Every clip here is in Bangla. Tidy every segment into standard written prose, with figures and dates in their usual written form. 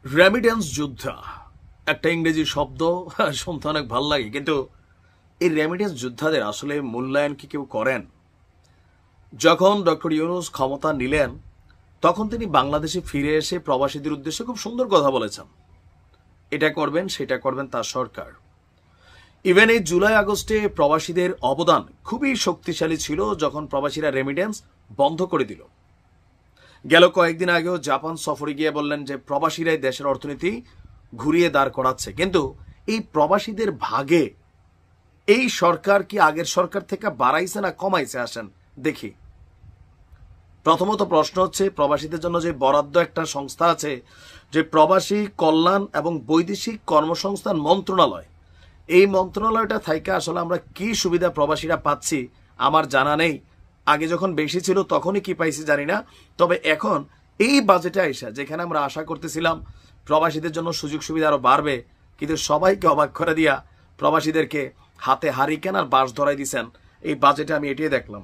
রেমিটেন্স যোদ্ধা একটা ইংরেজি শব্দ, শুনতে অনেক ভাল লাগে, কিন্তু এই রেমিটেন্স যোদ্ধাদের আসলে মূল্যায়ন কি কেউ করেন? যখন ডক্টর ইউনূস ক্ষমতা নিলেন তখন তিনি বাংলাদেশে ফিরে এসে প্রবাসীদের উদ্দেশ্যে খুব সুন্দর কথা বলেছেন। এটা করবেন সেটা করবেন তার সরকার। ইভেন এই জুলাই আগস্টে প্রবাসীদের অবদান খুবই শক্তিশালী ছিল, যখন প্রবাসীরা রেমিটেন্স বন্ধ করে দিল। গেল কয়েকদিন আগেও জাপান সফরে গিয়ে বললেন যে প্রবাসীরাই দেশের অর্থনীতি ঘুরিয়ে দাঁড় করাচ্ছে। কিন্তু এই প্রবাসীদের ভাগে এই সরকার কি আগের সরকার থেকে বাড়াইছে না কমাইছে? আসেন দেখি। প্রথমত প্রশ্ন হচ্ছে, প্রবাসীদের জন্য যে বরাদ্দ একটা সংস্থা আছে, যে প্রবাসী কল্যাণ এবং বৈদেশিক কর্মসংস্থান মন্ত্রণালয়, এই মন্ত্রণালয়টা থেকে আসলে আমরা কি সুবিধা প্রবাসীরা পাচ্ছি আমার জানা নেই। আগে যখন বেশি ছিল তখনই কি পাইছি জানি না। তবে এখন এই বাজেটে আইসা যেখানে আমরা আশা করতেছিলাম প্রবাসীদের জন্য সুযোগ সুবিধা আরো বাড়বে, কিন্তু সবাইকে অবাক করে দিয়া প্রবাসীদেরকে হাতে হারিকেন আর বাঁশ ধরাই দিচ্ছেন। এই বাজেটে আমি এটাই দেখলাম।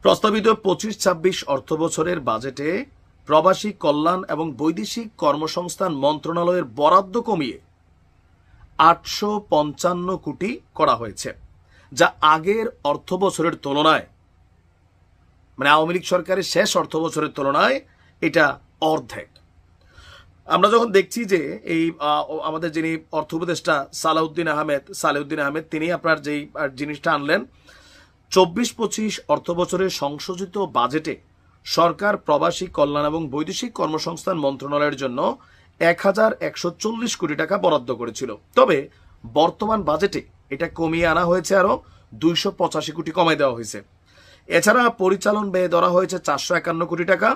প্রস্তাবিত 25-26 অর্থ বছরের বাজেটে প্রবাসী কল্যাণ এবং বৈদেশিক কর্মসংস্থান মন্ত্রণালয়ের বরাদ্দ কমিয়ে 855 কোটি করা হয়েছে, যা আগের অর্থ বছরের তুলনায়, মানে আওয়ামী লীগ সরকারের শেষ অর্থ বছরের তুলনায় এটা অর্ধেক। আমরা যখন দেখছি যে এই আমাদের যিনি অর্থ উপদেষ্টা সালাউদ্দিন আহমেদ তিনি আপনার যেই জিনিসটা আনলেন, 24-25 অর্থ বছরের সংশোধিত বাজেটে সরকার প্রবাসী কল্যাণ এবং বৈদেশিক কর্মসংস্থান মন্ত্রণালয়ের জন্য 1140 কোটি টাকা বরাদ্দ করেছিল। তবে বর্তমান বাজেটে এটা কমিয়ে আনা হয়েছে, আরো 285 কোটি কমাই দেওয়া হয়েছে। এছাড়া পরিচালন ব্যয় ধরা হয়েছে 451 কোটি টাকা,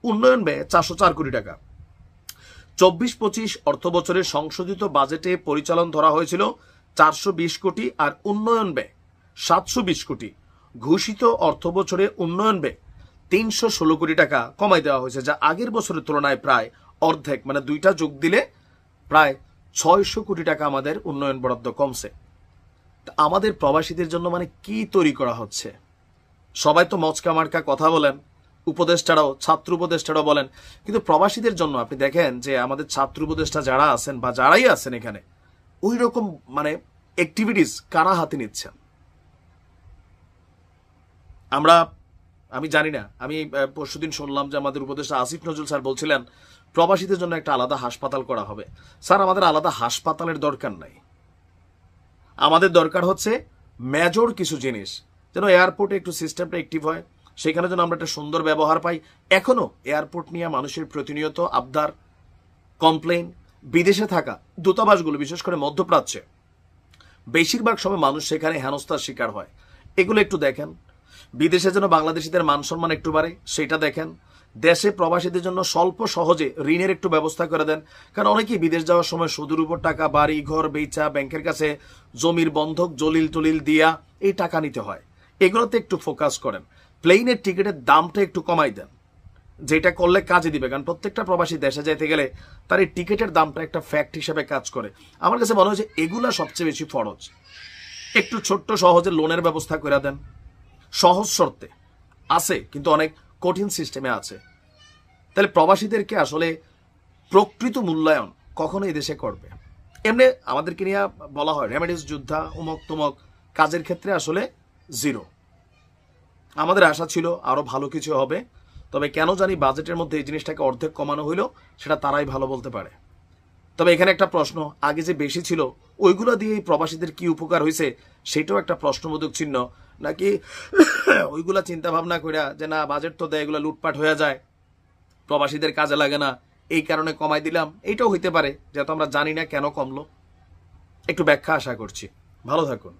উন্নয়ন ব্যয় 404 কোটি টাকা। 24-25 অর্থ বছরের সংশোধিত বাজেটে পরিচালন ধরা হয়েছিল 420 কোটি আর উন্নয়ন ব্যয় 720 কোটি। ঘোষিত অর্থ বছরে উন্নয়ন ব্যয় 316 কোটি টাকা কমাই দেওয়া হয়েছে, যা আগের বছরের তুলনায় প্রায় অর্ধেক, মানে দুইটা যোগ দিলে প্রায় 600 কোটি টাকা আমাদের উন্নয়ন বরাদ্দ কমছে। আমাদের প্রবাসীদের জন্য মানে কি তৈরি করা হচ্ছে? সবাই তো মচকা মার্কা কথা বলেন, উপদেষ্টারাও, ছাত্র উপদেষ্টারাও বলেন, কিন্তু প্রবাসীদের জন্য আপনি দেখেন যে আমাদের ছাত্র উপদেষ্টা যারা আছেন বা যারাই আছেন এখানে, ওই রকম মানে অ্যাক্টিভিটিস কারা হাতে নিচ্ছেন আমি জানি না। আমি পরশুদিন শুনলাম যে আমাদের উপদেষ্টা আসিফ নজরুল স্যার বলছিলেন প্রবাসীদের জন্য একটা আলাদা হাসপাতাল করা হবে। স্যার, আমাদের আলাদা হাসপাতালের দরকার নাই, আমাদের দরকার হচ্ছে মেজর কিছু জিনিস, যেন এয়ারপোর্টে একটু সিস্টেমটা অ্যাক্টিভ হয়, সেখানে যেন আমরা একটা সুন্দর ব্যবহার পাই। এখনো এয়ারপোর্ট নিয়ে মানুষের প্রতিনিয়ত আবদার, কমপ্লেন। বিদেশে থাকা দূতাবাসগুলো, বিশেষ করে মধ্যপ্রাচ্যে, বেশিরভাগ সময় মানুষ সেখানে হেনস্থার শিকার হয়। এগুলো একটু দেখেন। বিদেশে যেন বাংলাদেশিদের মান সম্মান একটু বাড়ে, সেটা দেখেন। দেশে প্রবাসীদের জন্য স্বল্প সহজে ঋণের একটু ব্যবস্থা করে দেন, কারণ অনেকেই বিদেশ যাওয়ার সময় সুদের উপর টাকা, বাড়ি ঘর বেচা, ব্যাংকের কাছে জমির বন্ধক জলিল টলিল দিয়া এই টাকা নিতে হয়। এগুলোতে একটু ফোকাস করেন। প্লেনের টিকিটের দামটা একটু কমাই দেন, যেটা করলে কাজে দিবে। কারণ প্রত্যেকটা প্রবাসী দেশে যেতে গেলে তার এই টিকিটের দামটা একটা ফ্যাক্ট হিসেবে কাজ করে। আমার কাছে মনে হয়েছে এগুলা সবচেয়ে বেশি ফরজ। একটু ছোট্ট সহজে লোনের ব্যবস্থা করে দেন, সহজ শর্তে আছে কিন্তু অনেক কঠিন সিস্টেমে আছে। তাহলে প্রবাসীদেরকে আসলে প্রকৃত মূল্যায়ন কখনো এই দেশে করবে? এমনি আমাদেরকে নিয়ে বলা হয় রেমিটেন্স যোদ্ধা, উমক তুমক, কাজের ক্ষেত্রে আসলে জিরো। আমাদের আশা ছিল আরো ভালো কিছু হবে, তবে কেন জানি বাজেটের মধ্যে এই জিনিসটাকে অর্ধেক কমানো হইলো, সেটা তারাই ভালো বলতে পারে। তবে এখানে একটা প্রশ্ন, আগে যে বেশি ছিল ওইগুলো দিয়ে প্রবাসীদের কি উপকার হয়েছে সেটাও একটা প্রশ্নবোধক চিহ্ন, নাকি ওইগুলা চিন্তা ভাবনা করে যে না বাজেট তো দেয়, এগুলো লুটপাট হয়ে যায়, প্রবাসীদের কাজে লাগে না, এই কারণে কমাই দিলাম। এইটাও হইতে পারে, যেহেতু আমরা জানি না কেন কমলো। একটু ব্যাখ্যা আশা করছি। ভালো থাকুন।